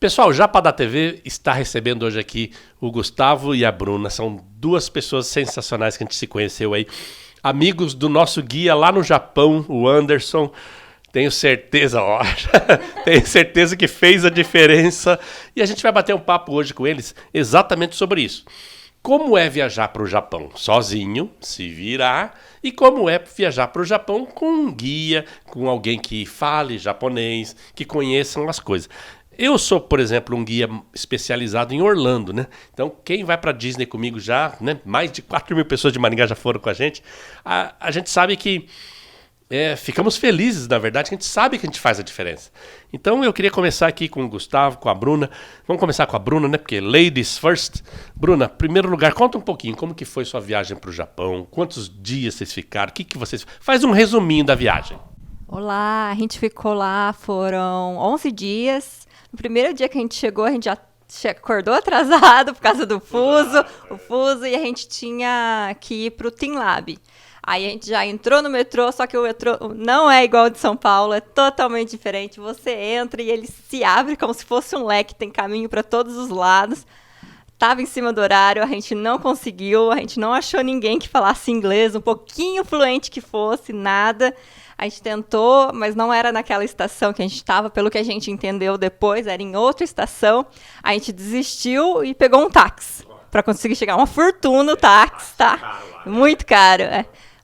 Pessoal, o Japa da TV está recebendo hoje aqui o Gustavo e a Bruna. São duas pessoas sensacionais que a gente se conheceu aí. Amigos do nosso guia lá no Japão, o Anderson. Tenho certeza, tenho certeza que fez a diferença. E a gente vai bater um papo hoje com eles exatamente sobre isso. Como é viajar para o Japão sozinho, se virar, e como é viajar para o Japão com um guia, com alguém que fale japonês, que conheçam as coisas. Eu sou, por exemplo, um guia especializado em Orlando, né? Então, quem vai para Disney comigo já, né? Mais de 4 mil pessoas de Maringá já foram com a gente. A gente sabe que ficamos felizes, na verdade, que a gente sabe que a gente faz a diferença. Então, eu queria começar aqui com o Gustavo, com a Bruna. Vamos começar com a Bruna, né? Porque ladies first. Bruna, em primeiro lugar, conta um pouquinho como que foi sua viagem para o Japão, quantos dias vocês ficaram, o que vocês... Faz um resuminho da viagem. Olá, a gente ficou lá, foram 11 dias. No primeiro dia que a gente chegou, a gente já acordou atrasado por causa do fuso, e a gente tinha que ir para o Team Lab. Aí a gente já entrou no metrô, só que o metrô não é igual ao de São Paulo, é totalmente diferente. Você entra e ele se abre como se fosse um leque, tem caminho para todos os lados. Estava em cima do horário, a gente não conseguiu, a gente não achou ninguém que falasse inglês, um pouquinho fluente que fosse, nada. A gente tentou, mas não era naquela estação que a gente estava, pelo que a gente entendeu depois, era em outra estação. A gente desistiu e pegou um táxi para conseguir chegar. Uma fortuna o táxi, tá? Muito caro,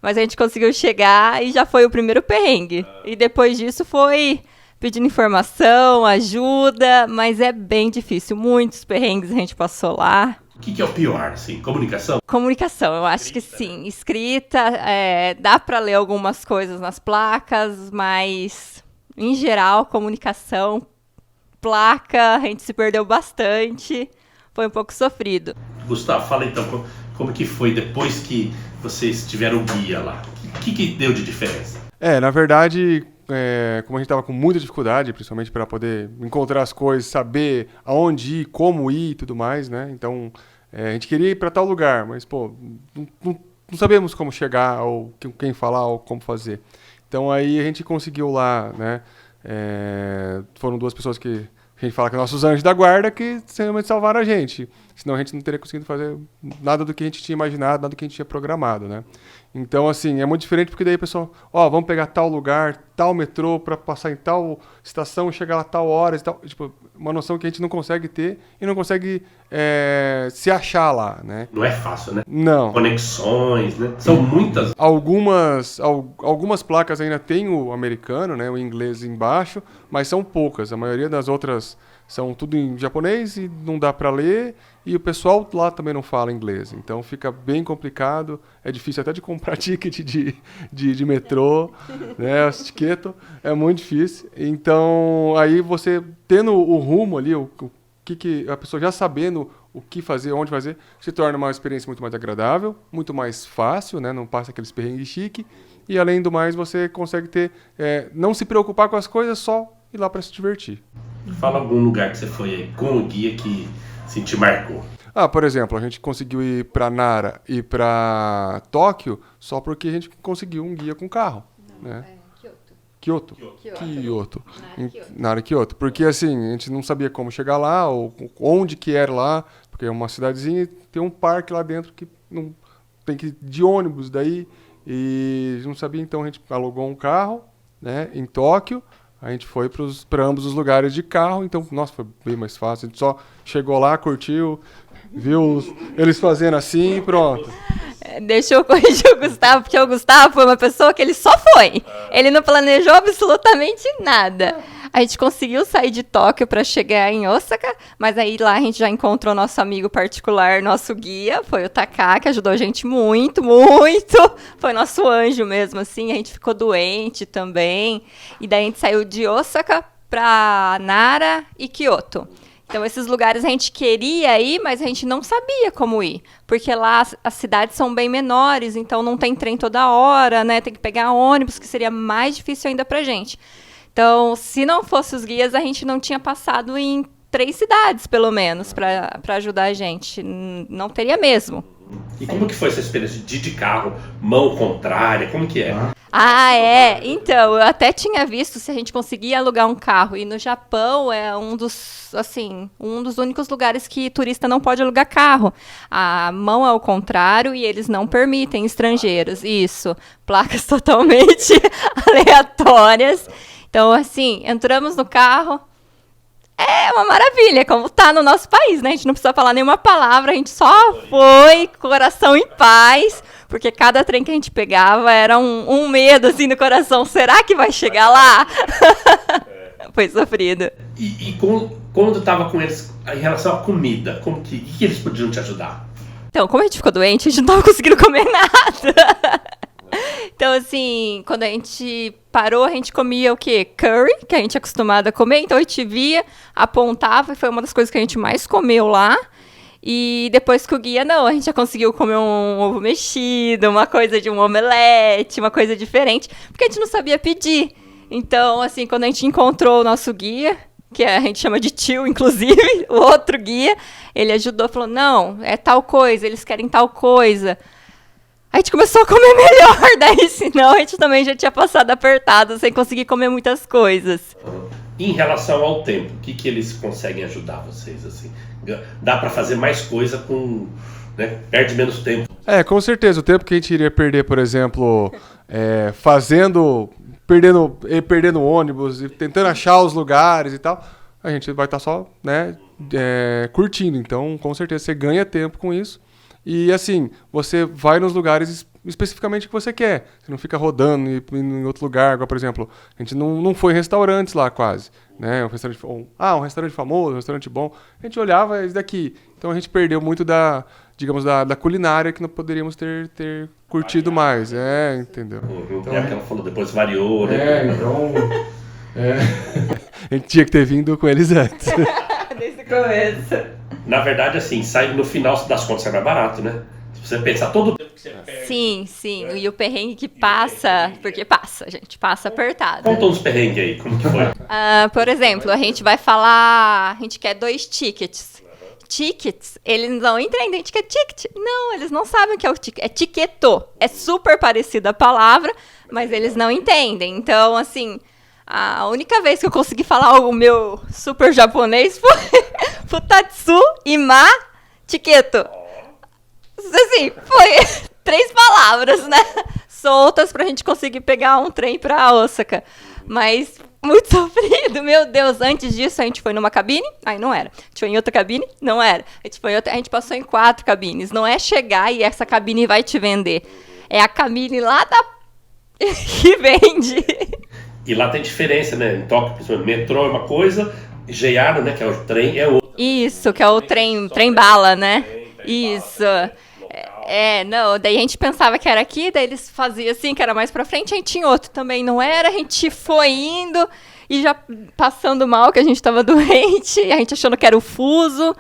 Mas a gente conseguiu chegar e já foi o primeiro perrengue. E depois disso foi pedindo informação, ajuda, mas é bem difícil. Muitos perrengues a gente passou lá. O que é o pior, assim? Comunicação? Comunicação, eu acho que sim. Escrita, dá para ler algumas coisas nas placas, mas, em geral, comunicação, placa, a gente se perdeu bastante, foi um pouco sofrido. Gustavo, fala então, como que foi depois que vocês tiveram guia lá? O que deu de diferença? Na verdade, como a gente estava com muita dificuldade, principalmente para poder encontrar as coisas, saber aonde ir, como ir e tudo mais, né? Então, a gente queria ir para tal lugar, mas, não sabemos como chegar, ou quem falar, ou como fazer. Então, aí a gente conseguiu lá, né? Foram duas pessoas que a gente fala que nossos anjos da guarda, que realmente salvaram a gente. Senão a gente não teria conseguido fazer nada do que a gente tinha imaginado, nada do que a gente tinha programado, né? Então, assim, é muito diferente porque daí o pessoal, vamos pegar tal lugar, tal metrô para passar em tal estação, chegar lá tal hora e tal. Tipo, uma noção que a gente não consegue ter e não consegue se achar lá, né? Não é fácil, né? Não. Conexões, né? São muitas. Algumas placas ainda tem o americano, né? O inglês embaixo, mas são poucas. A maioria das outras são tudo em japonês e não dá para ler. E o pessoal lá também não fala inglês, então fica bem complicado, é difícil até de comprar ticket de metrô, né, as etiquetas, é muito difícil. Então, aí você tendo o rumo ali, o que a pessoa já sabendo o que fazer, onde fazer, se torna uma experiência muito mais agradável, muito mais fácil, né, não passa aqueles perrengues chique, e além do mais você consegue ter, não se preocupar com as coisas, só ir lá para se divertir. Fala algum lugar que você foi aí com o guia que te marcou. Por exemplo, a gente conseguiu ir para Nara e para Tóquio só porque a gente conseguiu um guia com carro. Não, né? Kyoto. Nara e Kyoto. Porque assim, a gente não sabia como chegar lá, ou onde que era lá, porque é uma cidadezinha e tem um parque lá dentro que não tem que ir de ônibus daí, e a gente não sabia, então a gente alugou um carro, né, em Tóquio. A gente foi para ambos os lugares de carro, então, nossa, foi bem mais fácil. A gente só chegou lá, curtiu, viu eles fazendo assim e pronto. Deixa eu corrigir o Gustavo, porque o Gustavo foi uma pessoa que ele só foi. Ele não planejou absolutamente nada. A gente conseguiu sair de Tóquio para chegar em Osaka, mas aí lá a gente já encontrou nosso amigo particular, nosso guia, foi o Taká, que ajudou a gente muito, muito. Foi nosso anjo mesmo, assim. A gente ficou doente também. E daí a gente saiu de Osaka para Nara e Kyoto. Então, esses lugares a gente queria ir, mas a gente não sabia como ir. Porque lá as cidades são bem menores, então não tem trem toda hora, né? Tem que pegar ônibus, que seria mais difícil ainda pra gente. Então, se não fosse os guias, a gente não tinha passado em 3 cidades, pelo menos, para ajudar a gente. Não teria mesmo. E como que foi essa experiência de ir de carro, mão contrária, como que é? Ah, é. Então, eu até tinha visto se a gente conseguia alugar um carro. E no Japão é um dos únicos lugares que turista não pode alugar carro. A mão é ao contrário e eles não permitem estrangeiros. Isso. Placas totalmente aleatórias. Então, assim, entramos no carro. É uma maravilha, como tá no nosso país, né? A gente não precisa falar nenhuma palavra, a gente só foi, coração em paz, porque cada trem que a gente pegava era um medo, assim, no coração. Será que vai chegar lá? Foi sofrido. Quando tava com eles, em relação à comida, que eles podiam te ajudar? Então, como a gente ficou doente, a gente não tava conseguindo comer nada. Então, assim, quando a gente parou, a gente comia o quê? Curry, que a gente é acostumado a comer. Então, a gente via, apontava, e foi uma das coisas que a gente mais comeu lá. E depois que o guia, não, a gente já conseguiu comer um ovo mexido, uma coisa de um omelete, uma coisa diferente, porque a gente não sabia pedir. Então, assim, quando a gente encontrou o nosso guia, que a gente chama de tio, inclusive, o outro guia, ele ajudou, falou, não, é tal coisa, eles querem tal coisa. A gente começou a comer melhor, daí senão a gente também já tinha passado apertado, sem conseguir comer muitas coisas. Em relação ao tempo, o que eles conseguem ajudar vocês, assim? Dá para fazer mais coisa com... né? Perde menos tempo. Com certeza. O tempo que a gente iria perder, por exemplo, perdendo ônibus e tentando achar os lugares e tal, a gente vai estar só, né, curtindo. Então, com certeza, você ganha tempo com isso. E assim, você vai nos lugares especificamente que você quer. Você não fica rodando e indo em outro lugar. Igual, por exemplo, a gente não foi em restaurantes lá quase. Né? Um restaurante famoso, um restaurante bom. A gente olhava esse daqui. Então a gente perdeu muito da culinária que não poderíamos ter curtido mais. Entendeu? Então, que ela falou, depois variou, né? A gente tinha que ter vindo com eles antes. Desde o começo. Na verdade, assim, sai no final das contas, sai mais barato, né? Se você pensar todo o tempo que você perde. Sim. E o perrengue que passa, porque passa, gente, passa apertado. Conta uns perrengues aí, como que foi? Por exemplo, a gente vai falar, a gente quer 2 tickets. Tickets, eles não entendem, a gente quer ticket. Não, eles não sabem o que é o ticket. É tiqueto. É super parecida a palavra, mas eles não entendem. Então, assim, a única vez que eu consegui falar o meu super japonês foi Futatsu ima tiqueto. Assim, foi 3 palavras, né? Soltas pra gente conseguir pegar um trem pra Osaka. Mas muito sofrido, meu Deus. Antes disso, a gente foi numa cabine, aí não era. A gente foi em outra cabine, não era. A gente passou em 4 cabines. Não é chegar e essa cabine vai te vender. É a cabine lá da que vende. E lá tem diferença, né? Em Tóquio, principalmente, metrô é uma coisa, JR, né, que é o trem, é outra. Isso, que é o trem bala, né? Isso. Não, daí a gente pensava que era aqui, daí eles faziam assim, que era mais pra frente, a gente tinha outro também, não era, a gente foi indo e já passando mal, que a gente tava doente, e a gente achando que era o fuso,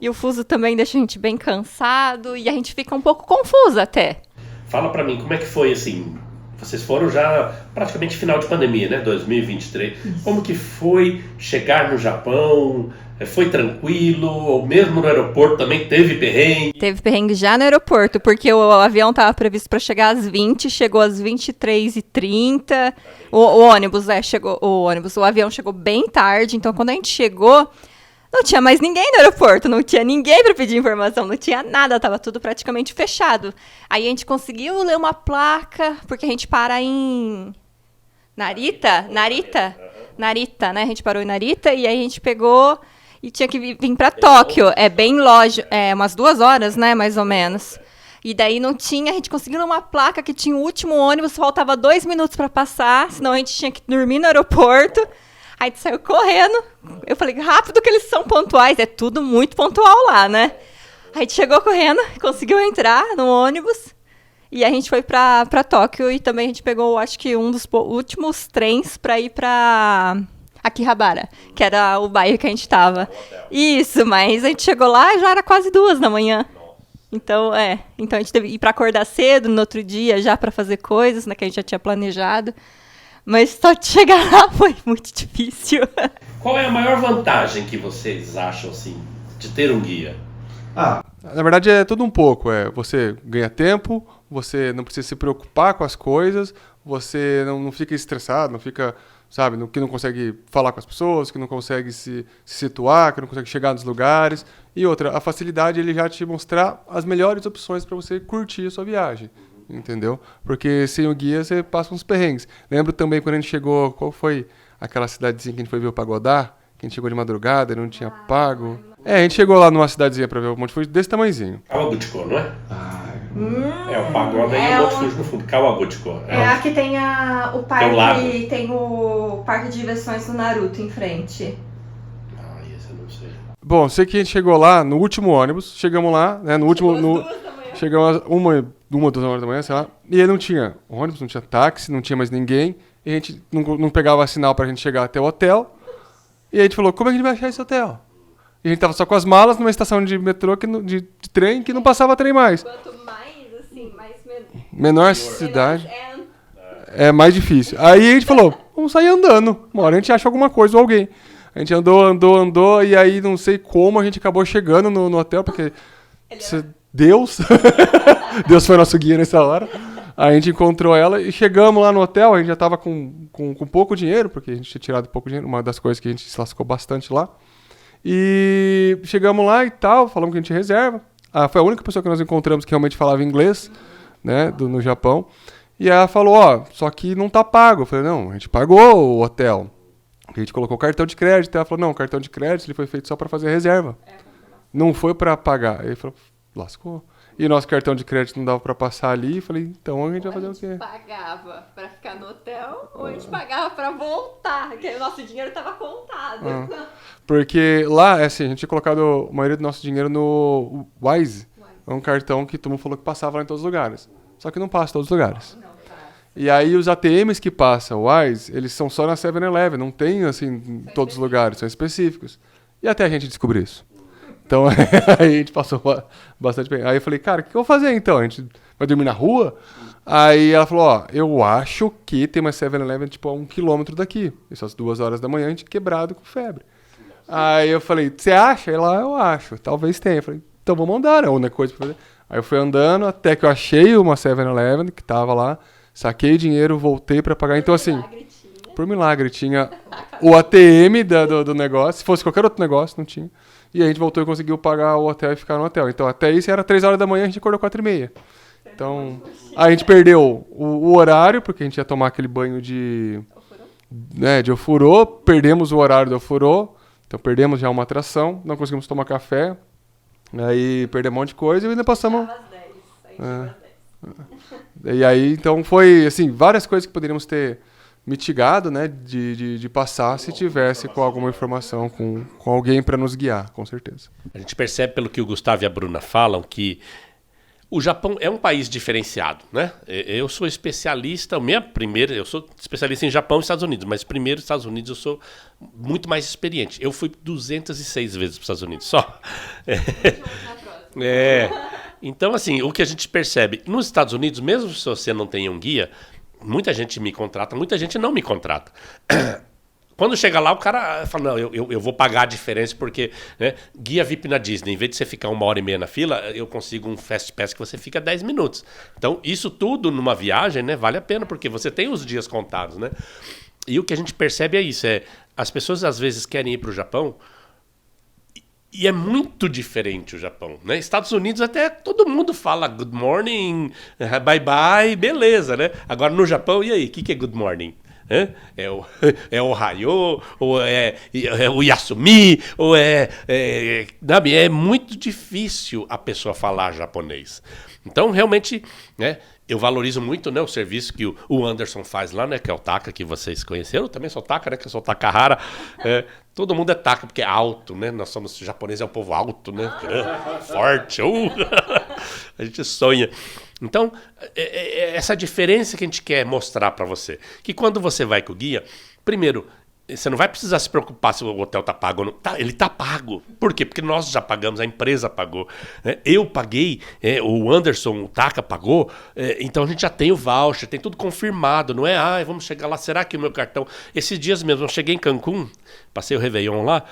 e o fuso também deixa a gente bem cansado, e a gente fica um pouco confusa até. Fala pra mim, como é que foi, assim, vocês foram já praticamente final de pandemia, né, 2023, como que foi chegar no Japão? Foi tranquilo? Ou mesmo no aeroporto também teve perrengue? Teve perrengue já no aeroporto, porque o avião estava previsto para chegar às 20, chegou às 23h30. O avião chegou bem tarde, então quando a gente chegou, não tinha mais ninguém no aeroporto, não tinha ninguém para pedir informação, não tinha nada, estava tudo praticamente fechado. Aí a gente conseguiu ler uma placa, porque a gente para em Narita, né? A gente parou em Narita e aí a gente pegou e tinha que vir para Tóquio. É bem longe, umas 2 horas, né, mais ou menos. E daí não tinha, a gente conseguiu uma placa que tinha o último ônibus, faltava 2 minutos para passar, senão a gente tinha que dormir no aeroporto. Aí a gente saiu correndo. Eu falei, rápido que eles são pontuais, é tudo muito pontual lá, né? Aí a gente chegou correndo, conseguiu entrar no ônibus. E a gente foi para Tóquio e também a gente pegou, acho que um dos últimos trens para ir para Akihabara, que era o bairro que a gente estava. Isso, mas a gente chegou lá e já era quase 2 da manhã. Então, então a gente teve que ir para acordar cedo no outro dia já para fazer coisas, né, que a gente já tinha planejado. Mas só de chegar lá foi muito difícil. Qual é a maior vantagem que vocês acham, assim, de ter um guia? Na verdade é tudo um pouco. Você ganha tempo, você não precisa se preocupar com as coisas, você não fica estressado, não fica, sabe, que não consegue falar com as pessoas, que não consegue se situar, que não consegue chegar nos lugares. E outra, a facilidade ele já te mostrar as melhores opções para você curtir a sua viagem, entendeu? Porque sem o guia você passa uns perrengues. Lembro também quando a gente chegou, qual foi aquela cidadezinha que a gente foi ver o Pagodá? Que a gente chegou de madrugada e não tinha pago. A gente chegou lá numa cidadezinha pra ver o Monte Fuji desse tamanhozinho. Kawaguchiko, não é? É o Pagoda e o Monte Fuji no fundo. Kawaguchiko. Aqui tem o parque, tem o parque de diversões do Naruto em frente. Esse eu não sei. Bom, sei que a gente chegou lá no último ônibus, chegamos lá, né, no último... Chegamos às 2 horas da manhã, sei lá, e aí não tinha ônibus, não tinha táxi, não tinha mais ninguém, e a gente não pegava sinal pra gente chegar até o hotel, e a gente falou, como é que a gente vai achar esse hotel? E a gente tava só com as malas numa estação de metrô, de trem, que não passava trem mais. Quanto mais, assim, menor cidade, é mais difícil. Aí a gente falou, vamos sair andando, uma hora a gente acha alguma coisa ou alguém. A gente andou, e aí não sei como a gente acabou chegando no hotel, porque Deus foi nosso guia nessa hora. A gente encontrou ela e chegamos lá no hotel, a gente já tava com pouco dinheiro, porque a gente tinha tirado pouco dinheiro, uma das coisas que a gente se lascou bastante lá. E chegamos lá e tal, falamos que a gente reserva. Foi a única pessoa que nós encontramos que realmente falava inglês, né, no Japão. E ela falou, só que não tá pago. Eu falei, não, a gente pagou o hotel. A gente colocou cartão de crédito. Ela falou, não, o cartão de crédito ele foi feito só para fazer a reserva. Não foi para pagar. Aí ele falou, lascou. E o nosso cartão de crédito não dava para passar ali. Eu falei, então a gente vai fazer o quê? A gente pagava para ficar no hotel ou a gente pagava para voltar, porque o nosso dinheiro estava contado. Porque lá, assim, a gente tinha colocado a maioria do nosso dinheiro no Wise. É um cartão que todo mundo falou que passava lá em todos os lugares. Só que não passa em todos os lugares. E aí os ATMs que passam Wise, eles são só na 7-Eleven, não tem assim em todos os lugares, são específicos. E até a gente descobrir isso. Então aí a gente passou bastante bem. Aí eu falei, cara, o que eu vou fazer então? A gente vai dormir na rua? Aí ela falou, eu acho que tem uma 7-Eleven tipo a 1 quilômetro daqui. Isso às 2 horas da manhã, a gente quebrado com febre. Aí eu falei, você acha? Ela, eu acho, talvez tenha. Eu falei, então vamos andar, é outra coisa pra fazer. Aí eu fui andando até que eu achei uma 7-Eleven que tava lá, saquei dinheiro, voltei pra pagar. Então assim, por milagre, tinha o ATM do negócio. Se fosse qualquer outro negócio, não tinha. E a gente voltou e conseguiu pagar o hotel e ficar no hotel. Então até isso era 3 horas da manhã, a gente acordou 4h30. Então a gente perdeu o horário, porque a gente ia tomar aquele banho de ofurô. Perdemos o horário do ofurô. Então perdemos já uma atração, não conseguimos tomar café. Aí perdemos um monte de coisa e ainda passamos... E aí, então foi, assim, várias coisas que poderíamos ter mitigado, né, de passar se tivesse com alguma informação, com alguém para nos guiar, com certeza. A gente percebe pelo que o Gustavo e a Bruna falam que o Japão é um país diferenciado, né? Eu sou especialista, eu sou especialista em Japão e Estados Unidos, mas primeiro Estados Unidos eu sou muito mais experiente. Eu fui 206 vezes para os Estados Unidos só. Então, assim, o que a gente percebe, nos Estados Unidos, mesmo se você não tem um guia, muita gente me contrata, muita gente não me contrata. Quando chega lá, o cara fala, não, eu vou pagar a diferença porque, né, guia VIP na Disney, em vez de você ficar 1h30 na fila, eu consigo um Fast Pass que você fica 10 minutos. Então, isso tudo numa viagem, né, vale a pena, porque você tem os dias contados, né? E o que a gente percebe é isso, as pessoas às vezes querem ir para o Japão e é muito diferente o Japão, né? Estados Unidos até todo mundo fala good morning, bye bye, beleza, né? Agora no Japão, e aí, o que é good morning? É o Ohayou, ou é o Yasumi, ou sabe, é muito difícil a pessoa falar japonês. Então, realmente, né, eu valorizo muito, né, o serviço que o Anderson faz lá, né, que é o Taka, que vocês conheceram. Eu também sou Taka, né, que eu sou Takahara. Todo mundo é Taka, porque é alto, né? Nós somos japoneses, é um povo alto, né? Forte. A gente sonha. Então, essa diferença que a gente quer mostrar para você. Que quando você vai com o guia, primeiro, você não vai precisar se preocupar se o hotel tá pago ou não. Ele tá pago. Por quê? Porque nós já pagamos, a empresa pagou. Eu paguei, o Anderson, o Taka pagou, então a gente já tem o voucher, tem tudo confirmado. Não é, vamos chegar lá, será que o meu cartão... Esses dias mesmo, eu cheguei em Cancún, passei o Réveillon lá,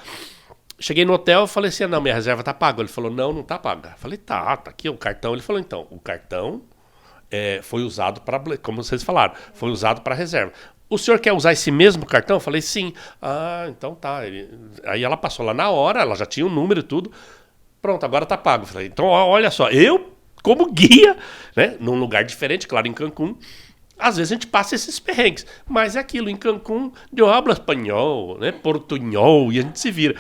cheguei no hotel e falei assim, não, minha reserva tá paga. Ele falou, não tá paga. Eu falei, tá aqui o cartão. Ele falou, então, o cartão foi usado para, como vocês falaram, foi usado para reserva. O senhor quer usar esse mesmo cartão? Eu falei, sim. Ah, então tá. Aí ela passou lá na hora, ela já tinha o número e tudo. Pronto, agora tá pago. Eu falei, então olha só, eu, como guia, né, num lugar diferente, claro, em Cancún, às vezes a gente passa esses perrengues. Mas é aquilo, em Cancún, eu hablo espanhol, né, portunhol, e a gente se vira.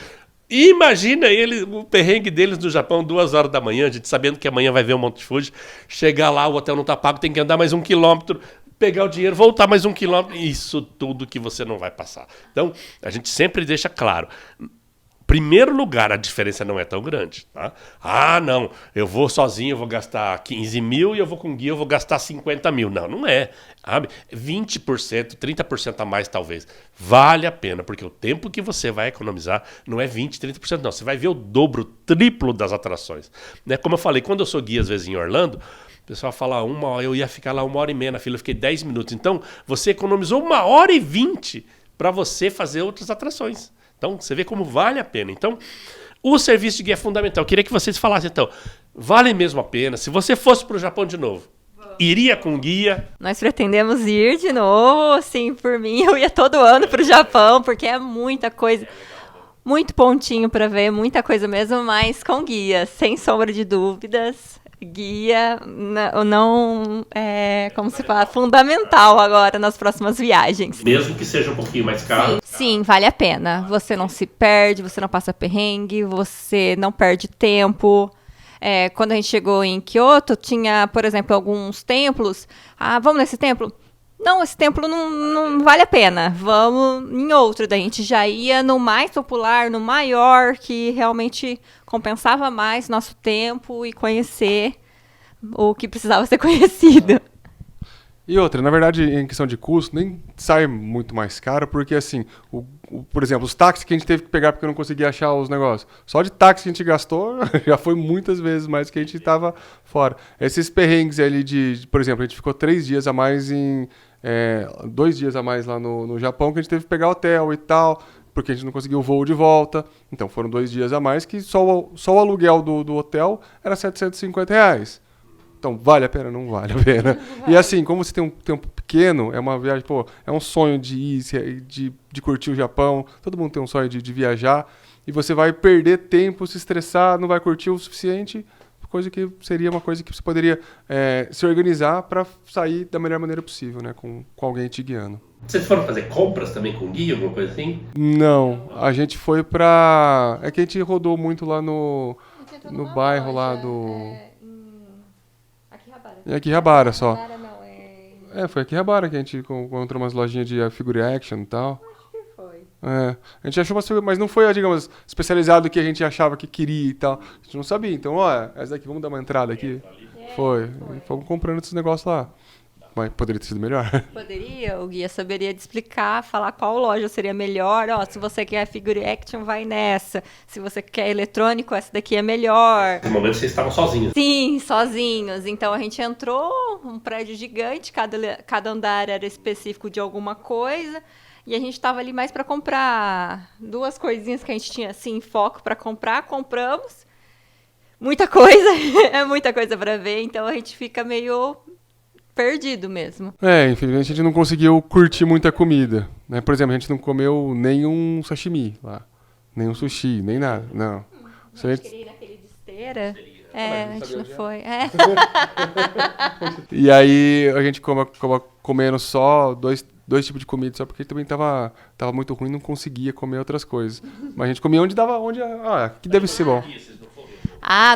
Imagina o perrengue deles no Japão, 2 horas da manhã, a gente sabendo que amanhã vai ver o Monte Fuji, chegar lá, o hotel não tá pago, tem que andar mais 1 quilômetro, pegar o dinheiro, voltar mais 1 quilômetro, isso tudo que você não vai passar. Então, a gente sempre deixa claro, primeiro lugar, a diferença não é tão grande, tá? Ah, não, eu vou sozinho, eu vou gastar 15 mil e eu vou com guia, eu vou gastar 50 mil. Não, não é. Sabe? 20%, 30% a mais talvez. Vale a pena, porque o tempo que você vai economizar não é 20%, 30%, não. Você vai ver o dobro, o triplo das atrações. Né? Como eu falei, quando eu sou guia, às vezes, em Orlando, o pessoal fala, eu ia ficar lá 1h30 na fila, eu fiquei 10 minutos. Então, você economizou 1h20 para você fazer outras atrações. Então, você vê como vale a pena. Então, o serviço de guia é fundamental. Eu queria que vocês falassem, então, vale mesmo a pena? Se você fosse para o Japão de novo, iria com guia? Nós pretendemos ir de novo, assim, por mim, eu ia todo ano para o Japão, porque é muita coisa, muito pontinho para ver, muita coisa mesmo, mas com guia, sem sombra de dúvidas. Guia não é, como se fala, fundamental agora nas próximas viagens. Mesmo que seja um pouquinho mais caro. Sim, vale a pena. Você não se perde, você não passa perrengue, você não perde tempo. Quando a gente chegou em Kyoto, tinha, por exemplo, alguns templos. Ah, vamos nesse templo? Não, esse templo não vale a pena. Vamos em outro. Daí a gente já ia no mais popular, no maior, que realmente compensava mais nosso tempo e conhecer o que precisava ser conhecido. E outra, na verdade, em questão de custo, nem sai muito mais caro, porque assim, por exemplo, os táxis que a gente teve que pegar porque eu não conseguia achar os negócios. Só de táxi que a gente gastou, já foi muitas vezes mais que a gente estava fora. Esses perrengues ali por exemplo, a gente ficou 3 dias a mais 2 dias a mais lá no Japão, que a gente teve que pegar hotel e tal, porque a gente não conseguiu o voo de volta. Então foram 2 dias a mais, que só o aluguel do hotel era R$750. Então, vale a pena? Não vale a pena. E assim, como você tem um tempo pequeno, é uma viagem, é um sonho de ir, de curtir o Japão. Todo mundo tem um sonho de viajar. E você vai perder tempo, se estressar, não vai curtir o suficiente. Coisa que seria uma coisa que você poderia se organizar para sair da melhor maneira possível, né? Com alguém te guiando. Vocês foram fazer compras também com guia, alguma coisa assim? Não, a gente foi pra... É que a gente rodou muito lá no bairro lá do... Em Akihabara só. Foi Akihabara que a gente encontrou umas lojinhas de figure action e tal. Acho que foi. A gente achou mas não foi, digamos, especializado que a gente achava que queria e tal. A gente não sabia. Então, essa daqui, vamos dar uma entrada aqui. Foi. Fomos comprando esses negócios lá. Mas poderia ter sido melhor. Poderia, o guia saberia te explicar, falar qual loja seria melhor. Se você quer figure action, vai nessa. Se você quer eletrônico, essa daqui é melhor. No momento vocês estavam sozinhos. Sim, sozinhos. Então a gente entrou, um prédio gigante, cada andar era específico de alguma coisa. E a gente estava ali mais para comprar 2 coisinhas que a gente tinha assim, em foco para comprar. Compramos. Muita coisa, é muita coisa para ver. Então a gente fica meio perdido mesmo. Infelizmente a gente não conseguiu curtir muita comida, né? Por exemplo, a gente não comeu nenhum sashimi lá, nem um sushi, nem nada, não. A gente queria ir naquele de esteira. A gente não foi. E aí a gente acabou comendo só dois tipos de comida, só porque também tava muito ruim, não conseguia comer outras coisas. Mas a gente comia que deve ser bom.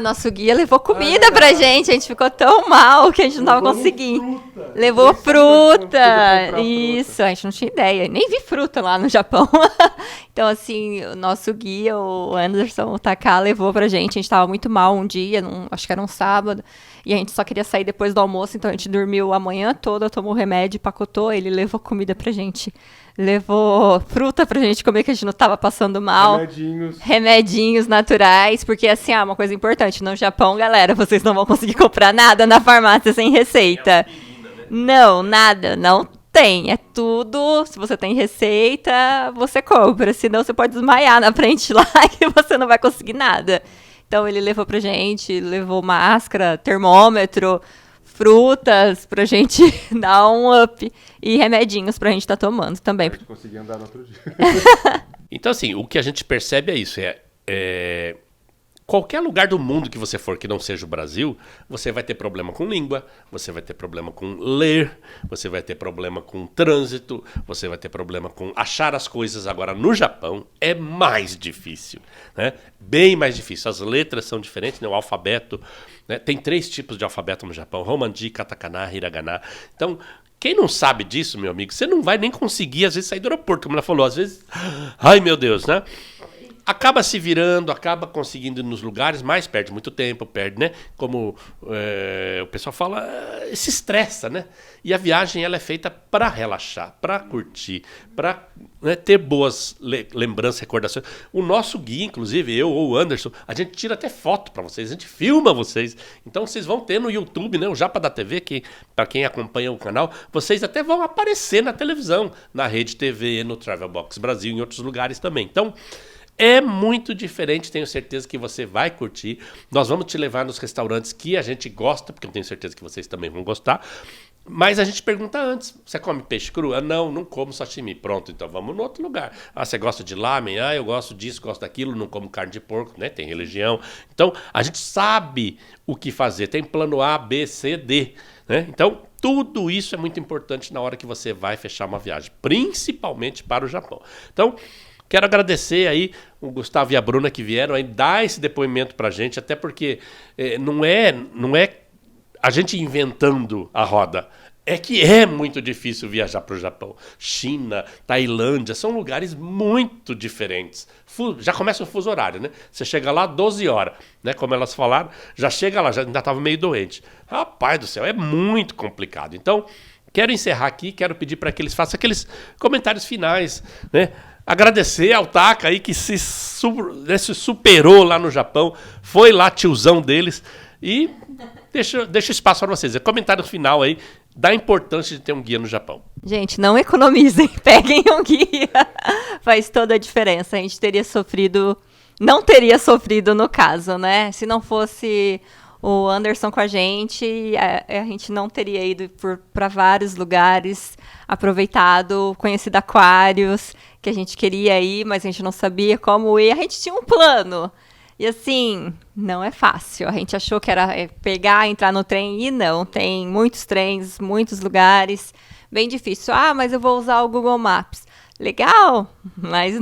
Nosso guia levou comida pra gente. A gente ficou tão mal que a gente não tava conseguindo. Levou fruta. Isso, a gente não tinha ideia. Nem vi fruta lá no Japão. Então, assim, o nosso guia, o Anderson, o Taká, levou pra gente. A gente tava muito mal um dia, acho que era um sábado. E a gente só queria sair depois do almoço. Então, a gente dormiu a manhã toda, tomou remédio, pacotou. Ele levou comida pra gente. Levou fruta pra gente comer, que a gente não tava passando mal. Remedinhos naturais, porque assim, uma coisa importante, no Japão, galera, vocês não vão conseguir comprar nada na farmácia sem receita. Não, nada, não tem. É tudo, se você tem receita, você compra, senão você pode desmaiar na frente lá que você não vai conseguir nada. Então ele levou pra gente, levou máscara, termômetro, frutas pra gente dar um up e remedinhos pra gente estar tomando também. A gente conseguia andar no outro dia. Então, assim, o que a gente percebe é isso. Qualquer lugar do mundo que você for que não seja o Brasil, você vai ter problema com língua, você vai ter problema com ler, você vai ter problema com trânsito, você vai ter problema com achar as coisas. Agora, no Japão, é mais difícil, né? Bem mais difícil. As letras são diferentes, né? O alfabeto, né? Tem 3 tipos de alfabeto no Japão: Romanji, Katakana, Hiragana. Então, quem não sabe disso, meu amigo, você não vai nem conseguir, às vezes, sair do aeroporto, como ela falou. Às vezes, ai meu Deus, né? Acaba se virando, acaba conseguindo ir nos lugares, mas perde muito tempo, perde, né? Como o pessoal fala, se estressa, né? E a viagem, ela é feita para relaxar, para curtir, para, né, ter boas lembranças, recordações. O nosso guia, inclusive, eu ou o Anderson, a gente tira até foto para vocês, a gente filma vocês. Então vocês vão ter no YouTube, né? O Japa da TV, que para quem acompanha o canal, vocês até vão aparecer na televisão, na Rede TV, no Travel Box Brasil, em outros lugares também. Então, é muito diferente, tenho certeza que você vai curtir. Nós vamos te levar nos restaurantes que a gente gosta, porque eu tenho certeza que vocês também vão gostar. Mas a gente pergunta antes, você come peixe cru? Não como sashimi. Pronto, então vamos no outro lugar. Você gosta de lamen? Eu gosto disso, gosto daquilo, não como carne de porco, né? Tem religião. Então, a gente sabe o que fazer. Tem plano A, B, C, D, né? Então, tudo isso é muito importante na hora que você vai fechar uma viagem, principalmente para o Japão. Então, quero agradecer aí o Gustavo e a Bruna que vieram aí dar esse depoimento pra gente, até porque não é a gente inventando a roda. É que é muito difícil viajar para o Japão. China, Tailândia, são lugares muito diferentes. Já começa o fuso horário, né? Você chega lá 12 horas, né? Como elas falaram, já chega lá, já ainda estava meio doente. Rapaz do céu, é muito complicado. Então, quero encerrar aqui, quero pedir para que eles façam aqueles comentários finais, né? Agradecer ao Taka aí que se superou lá no Japão, foi lá tiozão deles e deixa espaço para vocês. Comentário final aí da importância de ter um guia no Japão. Gente, não economizem, peguem um guia. Faz toda a diferença. A gente não teria sofrido no caso, né? Se não fosse o Anderson com a gente não teria ido para vários lugares, aproveitado, conhecido aquários que a gente queria ir, mas a gente não sabia como ir. A gente tinha um plano. E assim, não é fácil. A gente achou que era pegar, entrar no trem e não. Tem muitos trens, muitos lugares. Bem difícil. Mas eu vou usar o Google Maps. Legal, mas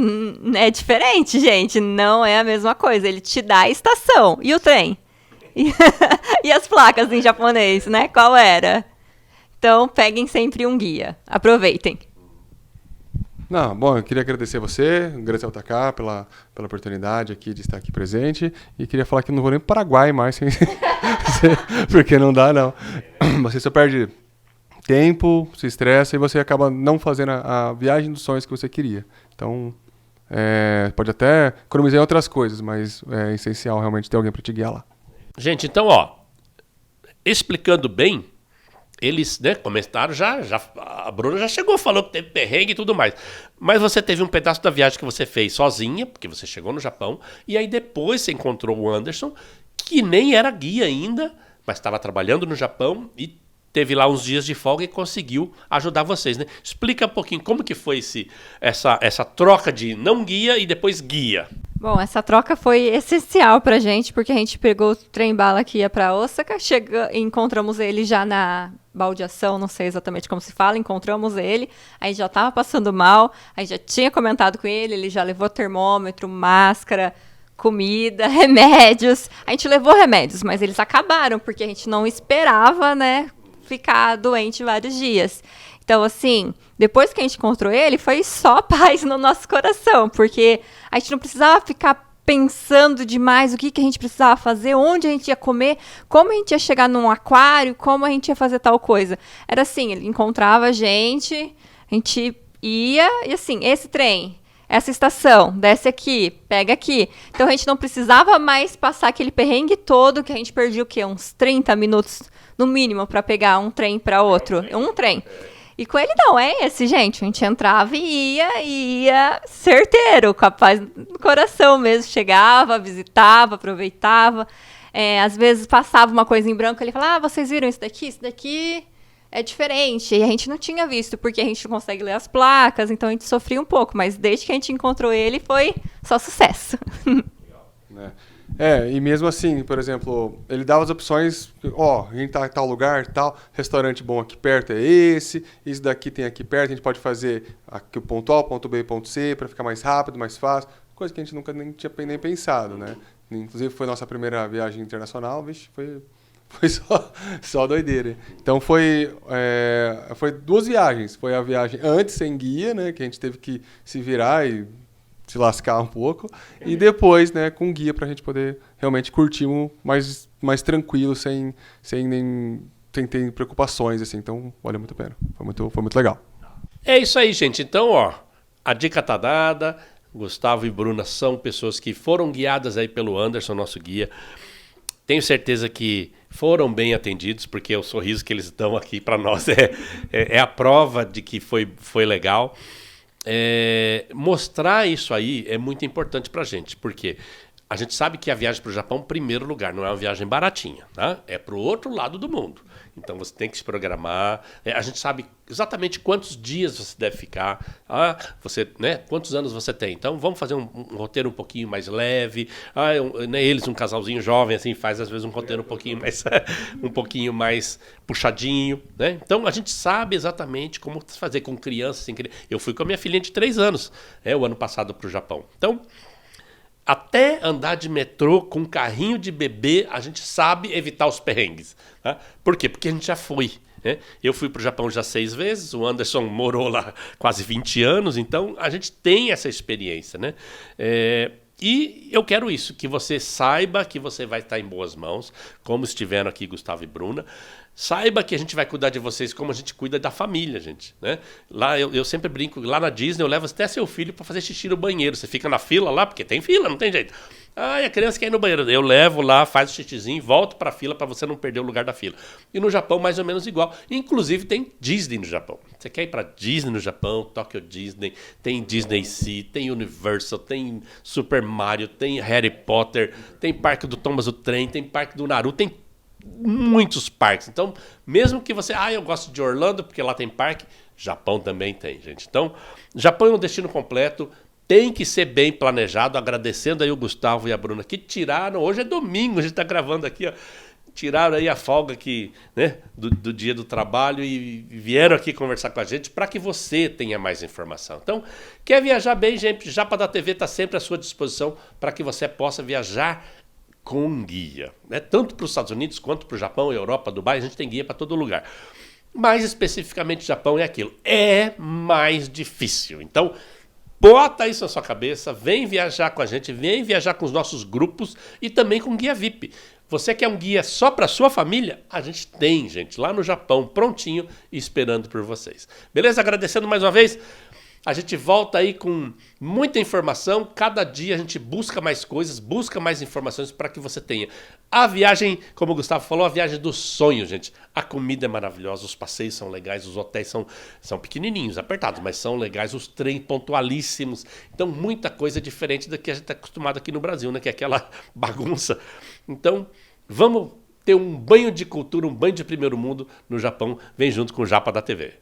é diferente, gente. Não é a mesma coisa. Ele te dá a estação. E o trem? E as placas em japonês, né? Qual era? Então, peguem sempre um guia. Aproveitem. Bom, eu queria agradecer você, agradecer ao Taka pela oportunidade aqui de estar aqui presente. E queria falar que não vou nem para o Paraguai mais, porque não dá, não. Você só perde tempo, se estressa e você acaba não fazendo a viagem dos sonhos que você queria. Então, pode até economizar em outras coisas, mas é essencial realmente ter alguém para te guiar lá. Gente, então, explicando bem, eles, né, comentaram, a Bruna já chegou, falou que teve perrengue e tudo mais. Mas você teve um pedaço da viagem que você fez sozinha, porque você chegou no Japão, e aí depois você encontrou o Anderson, que nem era guia ainda, mas estava trabalhando no Japão e teve lá uns dias de folga e conseguiu ajudar vocês, né? Explica um pouquinho como que foi essa troca de não guia e depois guia. Bom, essa troca foi essencial pra gente, porque a gente pegou o trem-bala que ia pra Osaka, encontramos ele já na baldeação, não sei exatamente como se fala, encontramos ele, aí já tava passando mal, aí já tinha comentado com ele já levou termômetro, máscara, comida, remédios. A gente levou remédios, mas eles acabaram, porque a gente não esperava, né, ficar doente vários dias. Então, assim, depois que a gente encontrou ele, foi só paz no nosso coração, porque a gente não precisava ficar pensando demais o que a gente precisava fazer, onde a gente ia comer, como a gente ia chegar num aquário, como a gente ia fazer tal coisa. Era assim, ele encontrava a gente ia, e assim, esse trem, essa estação, desce aqui, pega aqui. Então, a gente não precisava mais passar aquele perrengue todo, que a gente perdia o quê? Uns 30 minutos, no mínimo, para pegar um trem para outro. Um trem. E com ele não, é esse, gente. A gente entrava e ia certeiro, com a paz no coração mesmo. Chegava, visitava, aproveitava. Às vezes passava uma coisa em branco, ele falava, vocês viram isso daqui? Isso daqui é diferente. E a gente não tinha visto, porque a gente não consegue ler as placas, então a gente sofria um pouco. Mas desde que a gente encontrou ele, foi só sucesso. E mesmo assim, por exemplo, ele dava as opções, a gente tá em tal lugar, tal, restaurante bom aqui perto é esse, isso daqui tem aqui perto, a gente pode fazer aqui o ponto A, o ponto B e o ponto C, para ficar mais rápido, mais fácil, coisa que a gente nunca nem tinha nem pensado, né? Inclusive foi nossa primeira viagem internacional, vixe, foi só doideira. Então foi 2 viagens, foi a viagem antes sem guia, né, que a gente teve que se virar e se lascar um pouco, e depois, né, com guia para a gente poder realmente curtir mais tranquilo, sem ter preocupações, assim. Então, valeu muito a pena. Foi muito legal. É isso aí, gente. Então, a dica tá dada. Gustavo e Bruna são pessoas que foram guiadas aí pelo Anderson, nosso guia. Tenho certeza que foram bem atendidos, porque o sorriso que eles dão aqui para nós é a prova de que foi legal. Mostrar isso aí é muito importante pra gente, porque a gente sabe que a viagem para o Japão, em primeiro lugar, não é uma viagem baratinha, tá? É para o outro lado do mundo. Então você tem que se programar. A gente sabe exatamente quantos dias você deve ficar. Quantos anos você tem. Então vamos fazer um roteiro um pouquinho mais leve. Eles, um casalzinho jovem, assim, faz às vezes um roteiro um pouquinho mais puxadinho, né? Então a gente sabe exatamente como fazer com crianças. Eu fui com a minha filhinha de 3 anos, o ano passado para o Japão. Então, até andar de metrô com um carrinho de bebê, a gente sabe evitar os perrengues. Tá? Por quê? Porque a gente já foi. Né? Eu fui para o Japão já 6 vezes, o Anderson morou lá quase 20 anos, então a gente tem essa experiência. Né? E eu quero isso, que você saiba que você vai estar em boas mãos, como estiveram aqui Gustavo e Bruna. Saiba que a gente vai cuidar de vocês como a gente cuida da família, gente. Né? Lá eu sempre brinco, lá na Disney eu levo até seu filho para fazer xixi no banheiro. Você fica na fila lá, porque tem fila, não tem jeito. A criança quer ir no banheiro. Eu levo lá, faz o xixizinho, volto para a fila para você não perder o lugar da fila. E no Japão, mais ou menos igual. Inclusive, tem Disney no Japão. Você quer ir para Disney no Japão, Tokyo Disney, tem Disney Sea, tem Universal, tem Super Mario, tem Harry Potter, tem Parque do Thomas o Trem, tem Parque do Naruto, tem muitos parques. Então, mesmo que você... eu gosto de Orlando, porque lá tem parque. Japão também tem, gente. Então, Japão é um destino completo. Tem que ser bem planejado. Agradecendo aí o Gustavo e a Bruna que tiraram... Hoje é domingo, a gente está gravando aqui, tiraram aí a folga aqui, né, do dia do trabalho e vieram aqui conversar com a gente para que você tenha mais informação. Então, quer viajar bem, gente? Japa da TV está sempre à sua disposição para que você possa viajar com guia, né? Tanto para os Estados Unidos quanto para o Japão, Europa, Dubai, a gente tem guia para todo lugar. Mais especificamente, Japão é aquilo. É mais difícil. Então, bota isso na sua cabeça, vem viajar com a gente, vem viajar com os nossos grupos e também com guia VIP. Você quer um guia só para sua família? A gente tem, gente, lá no Japão, prontinho e esperando por vocês. Beleza? Agradecendo mais uma vez. A gente volta aí com muita informação. Cada dia a gente busca mais coisas, busca mais informações para que você tenha a viagem, como o Gustavo falou, a viagem dos sonhos, gente. A comida é maravilhosa, os passeios são legais, os hotéis são pequenininhos, apertados, mas são legais, os trens pontualíssimos. Então, muita coisa diferente da que a gente está acostumado aqui no Brasil, né? Que é aquela bagunça. Então, vamos ter um banho de cultura, um banho de primeiro mundo no Japão. Vem junto com o Japa da TV.